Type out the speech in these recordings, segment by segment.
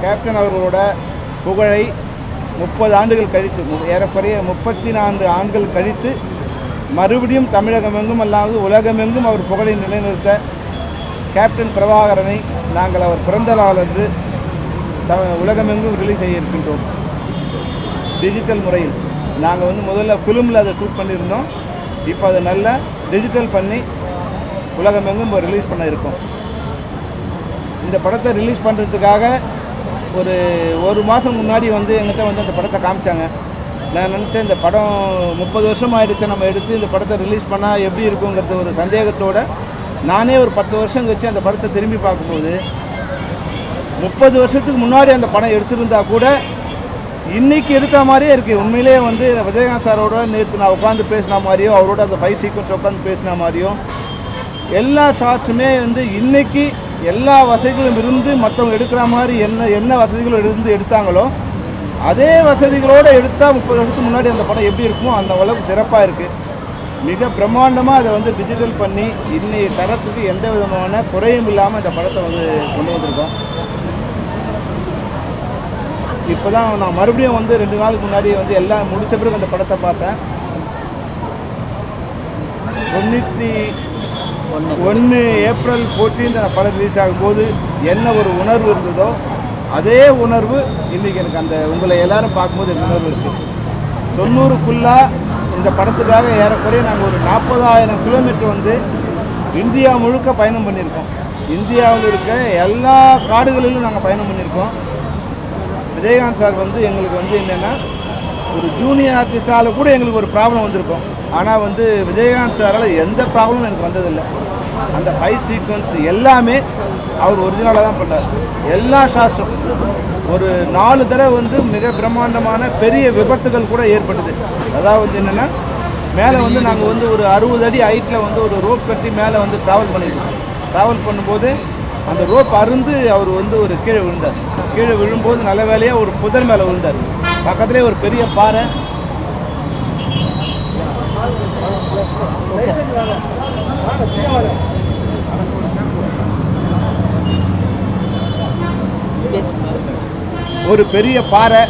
Captain அவர்களோட புகழை 30 ஆண்டுகள் கழித்து, ஏறக்குறைய 34 ஆண்டுகள் கழித்து மறுபடியும் தமிழகமெங்கும் அல்லாது உலகமெங்கும் அவர் புகழை நிலைநிறுத்த கேப்டன் பிரபாகரனை நாங்கள் அவர் பிறந்த நாள் என்று உலகமெங்கும் ரிலீஸ் செய்ய இருக்கின்றோம். டிஜிட்டல் முறையில் நாங்கள் வந்து முதல்ல ஃபிலிமில் அதை ஷூட் பண்ணியிருந்தோம். இப்போ அதை நல்லா டிஜிட்டல் பண்ணி உலகமெங்கும் ரிலீஸ் பண்ண இருக்கோம். இந்த படத்தை ரிலீஸ் பண்ணுறதுக்காக ஒரு மாதம் முன்னாடி வந்து எங்கிட்ட வந்து அந்த படத்தை காமிச்சாங்க. நான் நினச்சேன் இந்த படம் 30 வருஷம் ஆகிடுச்சு, நம்ம எடுத்து இந்த படத்தை ரிலீஸ் பண்ணால் எப்படி இருக்குங்கிறது ஒரு சந்தேகத்தோடு நானே ஒரு 10 வருஷம் கழிச்சு அந்த படத்தை திரும்பி பார்க்கும்போது 30 வருஷத்துக்கு முன்னாடி அந்த படம் எடுத்திருந்தா கூட இன்றைக்கி எடுத்த மாதிரியே இருக்குது. உண்மையிலே வந்து விஜயகாந்த் சாரோட நேற்று நான் உட்காந்து பேசின மாதிரியோ, அவரோட அந்த 5 சீக்வன்ஸ் உட்காந்து பேசின மாதிரியும் எல்லா ஷார்ட்ஸுமே வந்து இன்றைக்கி எல்லா வசதிகளும் இருந்து மற்றவங்க எடுக்கிற மாதிரி என்ன வசதிகளும் இருந்து எடுத்தாங்களோ அதே வசதிகளோடு எடுத்தால் 30 வருஷத்துக்கு முன்னாடி அந்த படம் எப்படி இருக்குமோ அந்த அளவுக்கு சிறப்பாக இருக்குது. மிக பிரம்மாண்டமாக அதை வந்து டிஜிட்டல் பண்ணி இன்னைய தரத்துக்கு எந்த விதமான குறையும் இல்லாமல் இந்த படத்தை வந்து கொண்டு வந்திருக்கோம். இப்போ தான் நான் மறுபடியும் வந்து 2 நாளுக்கு முன்னாடி வந்து எல்லாம் முடித்த பிறகு அந்த படத்தை பார்த்தேன். 91 ஏப்ரல் 14 அந்த படம் ரிலீஸ் ஆகும்போது என்ன ஒரு உணர்வு இருந்ததோ அதே உணர்வு இன்றைக்கி எனக்கு அந்த உங்களை எல்லோரும் பார்க்கும்போது எனக்கு உணர்வு இருக்குது. 90 ஃபுல்லாக இந்த படத்துக்காக ஏறக்குறைய நாங்கள் ஒரு 40,000 கிலோமீட்டர் வந்து இந்தியா முழுக்க பயணம் பண்ணியிருக்கோம். இந்தியாவில் இருக்க எல்லா காடுகளிலும் நாங்கள் பயணம் பண்ணியிருக்கோம். விஜயகாந்த் சார் வந்து எங்களுக்கு வந்து என்னென்னா ஒரு ஜூனியர் ஆர்டிஸ்டால் கூட எங்களுக்கு ஒரு ப்ராப்ளம் வந்திருக்கும். ஆனால் வந்து விஜயகாந்த் சாரால் எந்த ப்ராப்ளமும் எனக்கு வந்ததில்லை. அந்த 5 சீக்வன்ஸ் எல்லாமே அவர் ஒரிஜினலாக தான் பண்ணார். எல்லா ஷாட்ஸும் ஒரு 4 தடவை வந்து மிக பிரம்மாண்டமான பெரிய விபத்துகள் கூட ஏற்பட்டது. அதாவது என்னென்னா மேலே வந்து நாங்கள் வந்து ஒரு 60 அடி ஹைட்டில் வந்து ஒரு ரோப் கட்டி மேலே வந்து ட்ராவல் பண்ணியிருக்கோம். ட்ராவல் பண்ணும்போது அந்த ரோப் அருந்து அவர் வந்து ஒரு கீழே விழுந்தார். கீழே விழும்போது நல்ல வேலையாக ஒரு புதர் மேலே விழுந்தார். பக்கத்துலேயே ஒரு பெரிய பாறை. ஒரு பெரிய பாறை,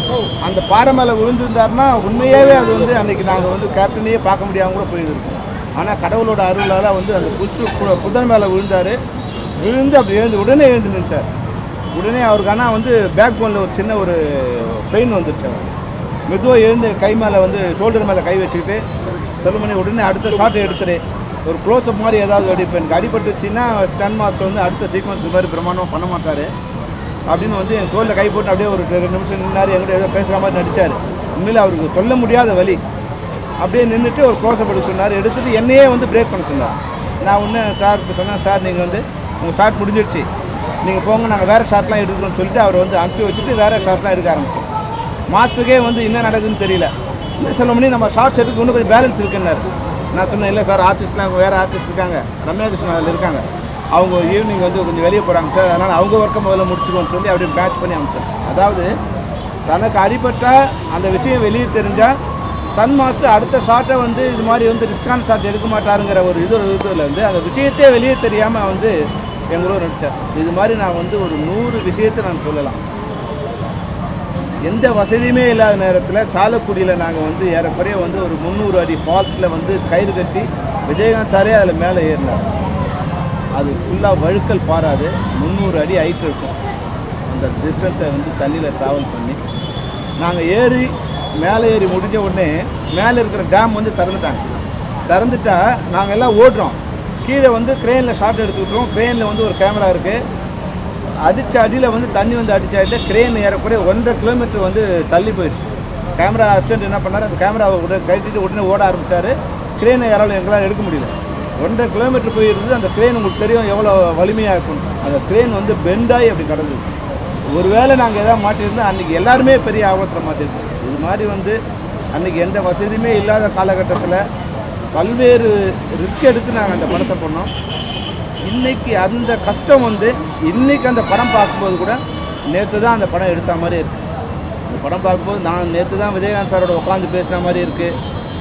அந்த பாறை மேலே விழுந்திருந்தாருன்னா உண்மையாகவே அது வந்து அன்றைக்கி நாங்கள் வந்து கேப்டனையே பார்க்க முடியாமல் கூட போயிருக்கோம். ஆனால் கடவுளோட அருளால் வந்து அந்த புதர் மேலே விழுந்தார். விழுந்து அப்படி உடனே எழுந்து நின்றார். உடனே அவருக்கு ஆனால் வந்து பேக் போனில் ஒரு சின்ன ஒரு பெயின் வந்துடுச்சு. மெதுவாக எழுந்து கை மேலே வந்து ஷோல்டர் மேலே கை வச்சுக்கிட்டு செல்லுமணி உடனே அடுத்த ஷாட் எடுத்துரு, ஒரு க்ளோஸ்அப் மாதிரி ஏதாவது அடிப்பேன், எனக்கு அடிபட்டுச்சுன்னா ஸ்டன் மாஸ்டர் வந்து அடுத்த சீக்வன்ஸ் இது மாதிரி பிரமாணம் பண்ண மாட்டார் அப்படின்னு வந்து என் தோளில் கை போட்டு அப்படியே ஒரு 2 நிமிஷம் நின்னார். என்கிட்ட ஏதோ பேசுகிற மாதிரி நடித்தார். உண்மையில் அவருக்கு சொல்ல முடியாத வலி. அப்படியே நின்றுட்டு ஒரு க்ளோஸ்அப் எடுக்க சொன்னார். எடுத்துகிட்டு என்னையே வந்து பிரேக் பண்ண சொன்னார். நான் ஒன்று சாருக்கு சொன்னேன், சார் நீங்கள் வந்து உங்கள் ஷாட் முடிஞ்சிடுச்சு, நீங்கள் போங்க, நாங்கள் வேறு ஷாட்லாம் எடுக்கணும்னு சொல்லிட்டு அவர் வந்து அனுப்பிச்சி வச்சுட்டு வேறு ஷாட்லாம் எடுக்க ஆரம்பித்தோம். மாஸ்டருக்கே வந்து என்ன நடக்குதுன்னு தெரியல. இல்லை சொல்ல முடியும், நம்ம ஷார்ட்ஸ் எடுக்க இன்னும் கொஞ்சம் பேலன்ஸ் இருக்குன்னாரு. நான் சொன்னேன், இல்லை சார் ஆர்டிஸ்ட்லாம் வேறு ஆர்டிஸ்ட் இருக்காங்க, ரம்யா கிருஷ்ணன் அதில் இருக்காங்க, அவங்க ஈவினிங் வந்து கொஞ்சம் வெளியே போகிறாங்க சார், அதனால் அவங்க ஒர்க்கை முதல்ல முடிச்சுக்கோன்னு சொல்லி அப்படியே பேட்ச் பண்ணி அமைச்சேன். அதாவது தனக்கு அடிபட்டால் அந்த விஷயம் வெளியே தெரிஞ்சால் ஸ்டன் மாஸ்டர் அடுத்த ஷாட்டை வந்து இது மாதிரி வந்து ரிஸ்கான ஷாட் எடுக்க மாட்டாருங்கிற ஒரு இதில் வந்து அந்த விஷயத்தையே வெளியே தெரியாமல் வந்து எங்களோட நடித்தார். இது மாதிரி நான் வந்து ஒரு 100 விஷயத்தை நான் சொல்லலாம். எந்த வசதியுமே இல்லாத நேரத்தில் சாலக்குடியில் நாங்கள் வந்து ஏறக்குறைய வந்து ஒரு 300 அடி ஃபால்ஸில் வந்து கயிறு கட்டி விஜயகாந்த் சாரே அதில் மேலே ஏறினார். அது ஃபுல்லாக வழுக்கல் பாராது, 300 அடி ஹைட் இருக்கும். அந்த டிஸ்டன்ஸை வந்து தண்ணியில் ட்ராவல் பண்ணி நாங்கள் மேலே ஏறி முடிஞ்ச உடனே மேலே இருக்கிற டேம் வந்து திறந்துட்டா நாங்கள் எல்லாம் ஓடுறோம். கீழே வந்து க்ரெயினில் ஷாட் எடுத்துக்கிட்டோம். க்ரெயினில் வந்து ஒரு கேமரா இருக்குது. அடித்த அடியில் வந்து தண்ணி வந்து அடித்தாட்டு க்ரெயின் ஏறக்குறைய 1.5 கிலோமீட்டர் வந்து தள்ளி போயிடுச்சு. கேமரா அசிஸ்டன்ட் என்ன பண்ணார், அந்த கேமராவை கட்டிட்டு உடனே ஓட ஆரம்பித்தார். க்ரெயினை எங்களால் எடுக்க முடியல. 1.5 கிலோமீட்டர் போயிருந்தது. அந்த க்ரெயின் உங்களுக்கு தெரியும் எவ்வளோ வலிமையாக இருக்கும். அந்த க்ரெயின் வந்து பெண்டாகி அப்படி கடந்தது. ஒருவேளை நாங்கள் எதாவது மாட்டியிருந்தோம் அன்றைக்கி எல்லாருமே பெரிய ஆபத்தில் மாட்டியிருக்கோம். இது மாதிரி வந்து அன்றைக்கி எந்த வசதியுமே இல்லாத காலகட்டத்தில் பல்வேறு ரிஸ்க் எடுத்து நாங்கள் அந்த படத்தை பண்ணோம். இன்றைக்கி அந்த கஷ்டம் வந்து இன்றைக்கி அந்த படம் பார்க்கும்போது கூட நேற்று தான் அந்த படம் எடுத்த மாதிரி இருக்குது. அந்த படம் பார்க்கும்போது நான் நேற்று தான் விஜயகாந்த் சாரோட உட்காந்து பேசுகிற மாதிரி இருக்குது.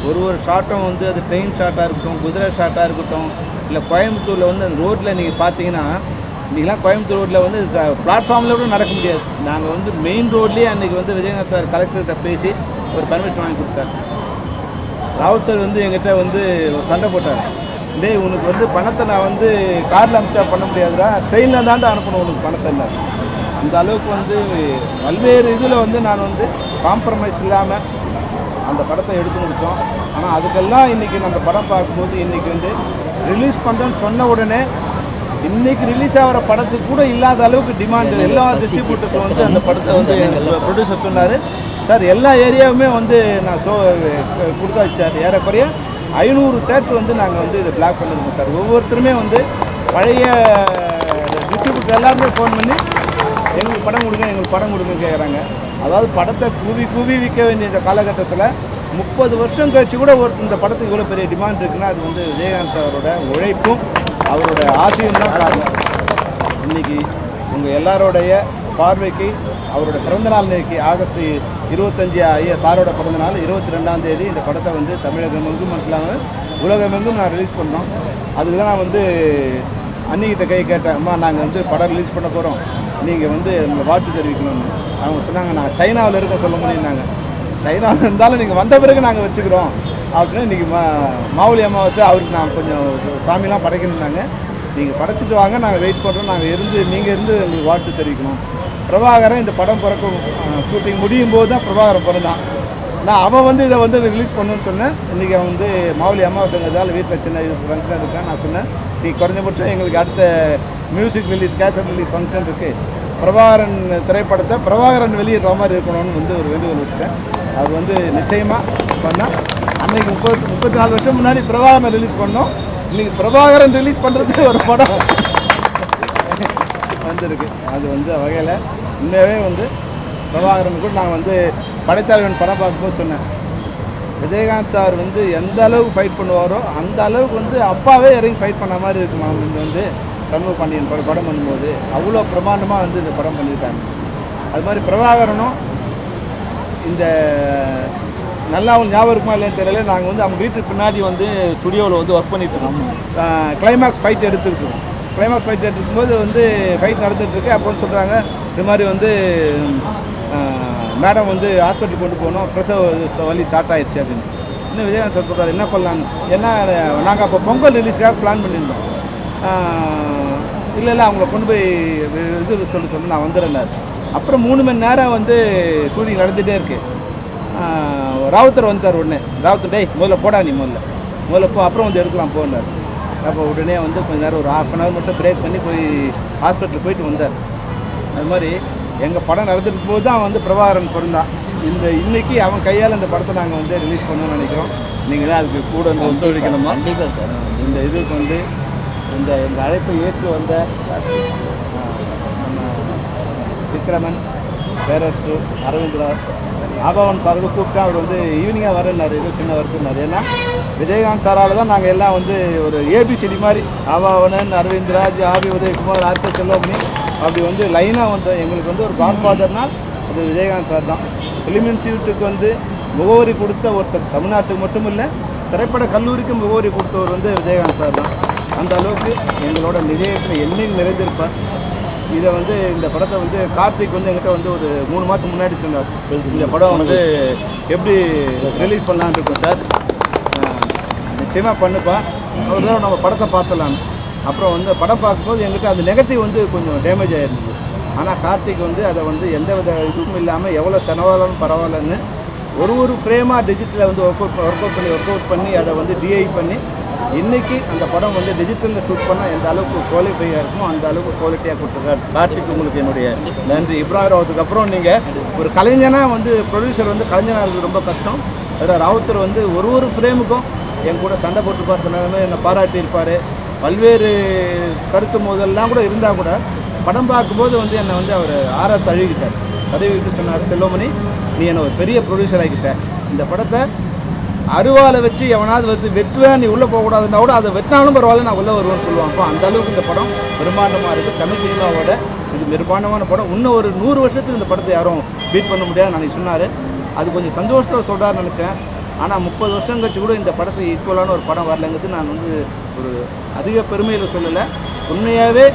ஒரு ஷாட்டும் வந்து அது ட்ரெயின் ஷாட்டாக இருக்கட்டும், குதிரை ஷாட்டாக இருக்கட்டும், இல்லை கோயம்புத்தூரில் வந்து அந்த ரோட்டில் நீங்கள் பார்த்தீங்கன்னா இன்றைக்கெலாம் கோயம்புத்தூர் ரோட்டில் வந்து பிளாட்ஃபார்மில் கூட நடக்க முடியாது. நாங்கள் வந்து மெயின் ரோட்லேயே அன்றைக்கி வந்து விஜயகாந்த் சார் கலெக்டர்கிட்ட பேசி ஒரு பர்மிஷன் வாங்கி கொடுத்தார். ராவுத்தர் வந்து எங்கிட்ட வந்து ஒரு சண்டை போட்டார். டேய் உனக்கு வந்து பணத்தை நான் வந்து காரில் அனுப்பிச்சா பண்ண முடியாதுடா, ட்ரெயினில் தாண்டா அனுப்பணும் உனக்கு பணத்தை இல்லை. அந்த அளவுக்கு வந்து பல்வேறு இதில் வந்து நான் வந்து காம்ப்ரமைஸ் இல்லாமல் அந்த படத்தை எடுத்து முடித்தோம். ஆனால் அதுக்கெல்லாம் இன்றைக்கி நம்ம படம் பார்க்கும்போது இன்றைக்கி வந்து ரிலீஸ் பண்ணுறேன்னு சொன்ன உடனே இன்றைக்கி ரிலீஸ் ஆகிற படத்துக்கு கூட இல்லாத அளவுக்கு டிமாண்டு. எல்லா டிஸ்ட்ரிபியூட்டர்ஸும் வந்து அந்த படத்தை வந்து ப்ரொடியூசர் சொன்னார், சார் எல்லா ஏரியாவுமே வந்து நான் கொடுத்தாச்சு சார். ஏறக்குறைய 500 தேட்டர் வந்து நாங்கள் வந்து இதை பிளாக் பண்ணியிருக்கோம் சார். ஒவ்வொருத்தருமே வந்து பழைய டிஸ்ட்ரிபியூட்டர் எல்லாருமே ஃபோன் பண்ணி எங்களுக்கு படம் கொடுங்க எங்களுக்கு படம் கொடுங்க கேட்குறாங்க. அதாவது படத்தை கூவி விற்க வேண்டிய இந்த காலகட்டத்தில் 30 வருஷம் கழிச்சு கூட இந்த படத்துக்கு இவ்வளோ பெரிய டிமாண்ட் இருக்குன்னா அது வந்து விஜயகாந்த் சாரோட உழைப்பும் அவரோட ஆசையும் தான் காரணம். இன்றைக்கி உங்கள் எல்லாரோடைய பார்வைக்கு அவரோட பிறந்தநாள் இன்னைக்கு ஆகஸ்ட் 25 ஐயா சாரோட பிறந்தநாள் 22ஆம் தேதி இந்த படத்தை வந்து தமிழகம் எங்கும் மட்டும் இல்லாமல் உலகமெங்கும் நான் ரிலீஸ் பண்ணோம். அதுக்கு தான் நான் வந்து அன்னிக்கிட்ட கேட்டேன், அம்மா நாங்கள் வந்து படம் ரிலீஸ் பண்ண போகிறோம், நீங்கள் வந்து உங்களை வாழ்த்து தெரிவிக்கணும்னு. அவங்க சொன்னாங்க நான் சைனாவில் இருக்க சொல்ல முடியும்னாங்க. சைனாவில் இருந்தாலும் நீங்கள் வந்த பிறகு நாங்கள் வச்சுக்கிறோம் அப்படின்னு. இன்றைக்கி மாவுளி அம்மா வச்சு அவருக்கு நான் கொஞ்சம் சாமிலாம் படைக்கணுன்னாங்க. நீங்கள் படைச்சிட்டு வாங்க, நாங்கள் வெயிட் பண்ணுறோம், நீங்கள் இருந்து உங்களுக்கு வாழ்த்து தெரிவிக்கணும். பிரபாகரன் இந்த படம் பிறக்கும் ஷூட்டிங் முடியும் போது தான் பிரபாகரன் பிறந்தான். நான் அவன் வந்து இதை வந்து ரிலீஸ் பண்ணணுன்னு சொன்னேன். இன்றைக்கி அவன் வந்து மாவுளி அம்மா சொன்னதால் வீட்டில் சின்ன இது ஃபங்க்ஷன் இருக்கான். நான் சொன்னேன் நீ குறைஞ்சபட்சம் எங்களுக்கு அடுத்த music release cassette release function இருக்குது, பிரபாகரன் திரைப்படத்தை பிரபாகரன் வெளியிடுற மாதிரி இருக்கணும்னு வந்து ஒரு வேண்டுகோள் விட்டுட்டேன். அது வந்து நிச்சயமாக பண்ணால் அன்றைக்கி 34 வருஷம் முன்னாடி பிரபாகரன் ரிலீஸ் பண்ணோம். இன்றைக்கி பிரபாகரன் ரிலீஸ் பண்ணுறதுக்கு ஒரு படம் வந்திருக்கு. அது வந்து வகையில் உண்மையாகவே வந்து பிரபாகரன் கூட நான் வந்து படைத்தலைவன் படம் பார்க்கும்போது சொன்னேன், விஜயகாந்த் சார் வந்து எந்த அளவுக்கு ஃபைட் பண்ணுவாரோ அந்த அளவுக்கு வந்து அப்பாவே இறங்கி ஃபைட் பண்ண மாதிரி இருக்குமா இங்கே வந்து கண்மு பாண்டியன் படம் பண்ணும்போது அவ்வளோ பிரமாண்டமாக வந்து இந்த படம் பண்ணியிருக்காங்க. அது மாதிரி பிரபாகரனும் இந்த நல்லா அவங்க ஞாபகம் இருக்குமா இல்லைன்னு தெரியல, நாங்கள் வந்து அவங்க வீட்டுக்கு பின்னாடி வந்து ஸ்டுடியோவில் வந்து ஒர்க் பண்ணிட்டு இருக்கோம். கிளைமேக்ஸ் ஃபைட் எடுத்துக்கிட்டோம். கிளைமேக்ஸ் ஃபைட் எடுக்கும்போது வந்து ஃபைட் நடந்துகிட்ருக்கு. அப்போ சொல்கிறாங்க இது மாதிரி வந்து மேடம் வந்து ஹாஸ்பிட்டலுக்கு கொண்டு போகணும், பிரசவ வலி ஸ்டார்ட் ஆகிடுச்சு அப்படின்னு. இன்னும் விஜயகாந்த் சார் சொல்கிறார் என்ன பண்ணலான்னு. ஏன்னா நாங்கள் அப்போ பொங்கல் ரிலீஸ்க்காக பிளான் பண்ணியிருந்தோம். இல்லை அவங்கள கொண்டு போய் இது சொல்லி நான் வந்துடுறேன். அப்புறம் 3 மணி நேரம் வந்து ஷூட்டிங் நடந்துகிட்டே இருக்குது. ராவுத்தர் வந்துட்டார். உடனே ராவுத்தர் டேய் முதல்ல போடா, நீ முதல்ல போ, அப்புறம் வந்து எடுக்கலாம் போனார். அப்போ உடனே வந்து கொஞ்சம் நேரம் ஒரு 1/2 hour மட்டும் பிரேக் பண்ணி போய் ஹாஸ்பிட்டலுக்கு போயிட்டு வந்தார். அது மாதிரி எங்கள் படம் நடந்துட்டு போது தான் வந்து பிரபாகரன் பிறந்தான். இன்னைக்கு அவன் கையால் இந்த படத்தை நாங்கள் வந்து ரிலீஸ் பண்ணணும்னு நினைக்கிறோம். நீங்கள் தான் அதுக்கு கூட வந்து ஒத்துழைக்கணுமா? கண்டிப்பாக சார். இந்த இதுக்கு வந்து எங்கள் அழைப்பை ஏற்று வந்த நம்ம விக்ரமன், பேரரசு, அரவிந்த்ரா, ஆபவன் சாருக்கு கூப்பிட்டா அவர் வந்து ஈவினிங்காக வரேன்னாரு. இது சின்ன வருக்குன்னாரு. ஏன்னா விஜயகாந்த் சாரால் தான் நாங்கள் எல்லாம் வந்து ஒரு ஏபிசிடி மாதிரி ஆபாவனன், அரவிந்த்ராஜ், ஆபி உதயகுமார், ஆர்கே செல்வமணி அப்படி வந்து லைனாக வந்து எங்களுக்கு வந்து ஒரு காட்ஃபாதர்னால் அது விஜயகாந்த் சார் தான். ஃபிலிம் இன்ஸ்டியூட்டுக்கு வந்து முகவரி கொடுத்த ஒருத்தர், தமிழ்நாட்டுக்கு மட்டும் இல்லை திரைப்பட கல்லூரிக்கு முகவரி கொடுத்தவர் வந்து விஜயகாந்த் சார் தான். அந்த அளவுக்கு எங்களோட நிலையத்தில் என்னைக்கு நிறைந்திருப்பார். இதை வந்து இந்த படத்தை வந்து கார்த்திக் வந்து எங்கிட்ட வந்து ஒரு 3 மாதம் முன்னாடி சொன்னார், இந்த படம் வந்து எப்படி ரிலீஸ் பண்ணலான்னு இருக்கோம் சார், நிச்சயமாக பண்ணுப்பா, ஒரு தடவை நம்ம படத்தை பார்த்துலான்னு. அப்புறம் வந்து படம் பார்க்கும்போது எங்கிட்ட அந்த நெகட்டிவ் வந்து கொஞ்சம் டேமேஜ் ஆகிருந்தது. ஆனால் கார்த்திக் வந்து அதை வந்து எந்த வித இதுவும் இல்லாமல் எவ்வளோ செலவாலும் பரவாயில்லன்னு ஒரு ஃப்ரேமாக டிஜிட்டலில் வந்து ஒர்க் அவுட் பண்ணி அதை வந்து டிஐ பண்ணி இன்றைக்கி அந்த படம் வந்து டிஜிட்டலில் ஷூட் பண்ணால் எந்த அளவுக்கு குவாலிஃபையாக இருக்குமோ அந்த அளவுக்கு குவாலிட்டியாக கொடுத்துருக்காரு கார்த்திக். உங்களுக்கு என்னுடைய நன்றி. இப்ராஹிம் ராவத்துக்கு அப்புறம் நீங்கள் ஒரு கலைஞனாக வந்து ப்ரொடியூசர் வந்து கலைஞனாக இருக்குது ரொம்ப கஷ்டம். அதில் ராவுத்தர் வந்து ஒரு ஃப்ரேமுக்கும் என் கூட சண்டை போட்டுருப்பார், சில நேரமே என்னை பாராட்டியிருப்பார். பல்வேறு கருத்து மோதல்லாம் கூட இருந்தால் கூட படம் பார்க்கும்போது வந்து என்னை வந்து அவர் தழுவிக்கிட்டார். பதவி விட்டு சொன்னார், செல்வமணி நீ என்னை ஒரு பெரிய ப்ரொடியூசர் ஆகிக்கிட்ட, இந்த படத்தை அருவாலை வச்சு எவனாவது வந்து வெட்டுவேன், நீ உள்ளே போகக்கூடாதுன்னா கூட அதை வெட்டினாலும் பரவாயில்ல நான் உள்ளே வருவேன்னு சொல்லுவான். அப்போ அந்தளவுக்கு இந்த படம் பிரம்மாண்டமாக இருக்குது. தமிழ் சினிமாவோட இது பிரம்மாண்டமான படம். இன்னும் ஒரு 100 வருஷத்துக்கு இந்த படத்தை யாரும் பீட் பண்ண முடியாது நான் சொன்னார். அது கொஞ்சம் சந்தோஷத்தில் சொல்கிறான்னு நினச்சேன். ஆனால் 30 வருஷம் கழிச்சு கூட இந்த படத்துக்கு ஈக்குவலான ஒரு படம் வரலைங்கிறது நான் வந்து ஒரு அதிக பெருமையில் சொல்லலை. உண்மையாகவே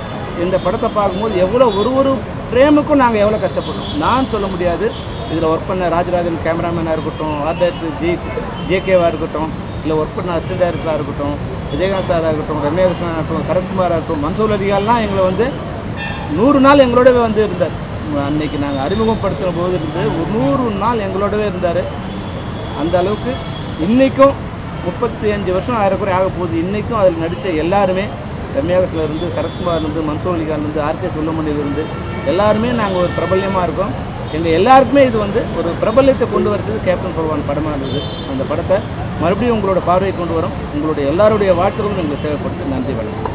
இந்த படத்தை பார்க்கும்போது எவ்வளோ ஒரு ஃப்ரேமுக்கும் நாங்கள் எவ்வளோ கஷ்டப்பட்டோம் நான் சொல்ல முடியாது. இதில் ஒர்க் பண்ண ராஜராஜன் கேமராமேனாக இருக்கட்டும், ஆர்ட் டைரக்டர் ஜேகேவாக இருக்கட்டும், இல்லை ஒர்க் பண்ண அசிஸ்டன்ட் டைரக்டராக இருக்கட்டும், விஜயகாந்த் சாராக இருக்கட்டும், ரம்யா கிருஷ்ணனாக இருக்கட்டும், சரத்குமாராக இருக்கட்டும், மன்சூர் அதிகாரிலாம் எங்களை வந்து 100 நாள் எங்களோடவே வந்து இருந்தார். அன்றைக்கி நாங்கள் அறிமுகப்படுத்துகிற போது இருந்து ஒரு 100 நாள் எங்களோடவே இருந்தார். அந்த அளவுக்கு இன்றைக்கும் 35 வருஷம் ஆயிரக்குறை ஆக போகுது. இன்றைக்கும் அதில் நடித்த எல்லாருமே, ரம்யா கிருஷ்ணன்லேருந்து, சரத்குமார்லேருந்து, மன்சூர் அலிகான்லேருந்து, ஆர்கே சுல்லமணிலேருந்து எல்லாருமே நாங்கள் ஒரு பிரபல்யமாக இருக்கோம். எங்கள் எல்லாருக்குமே இது வந்து ஒரு பிரபல்யத்தை கொண்டு வரது கேப்டன் சொல்வான் படமாக இருந்தது. அந்த படத்தை மறுபடியும் உங்களோட பார்வையை கொண்டு வரோம். உங்களுடைய எல்லாருடைய வாழ்த்துக்களும் எங்களுக்கு தேவைப்படுது. நன்றி வணக்கம்.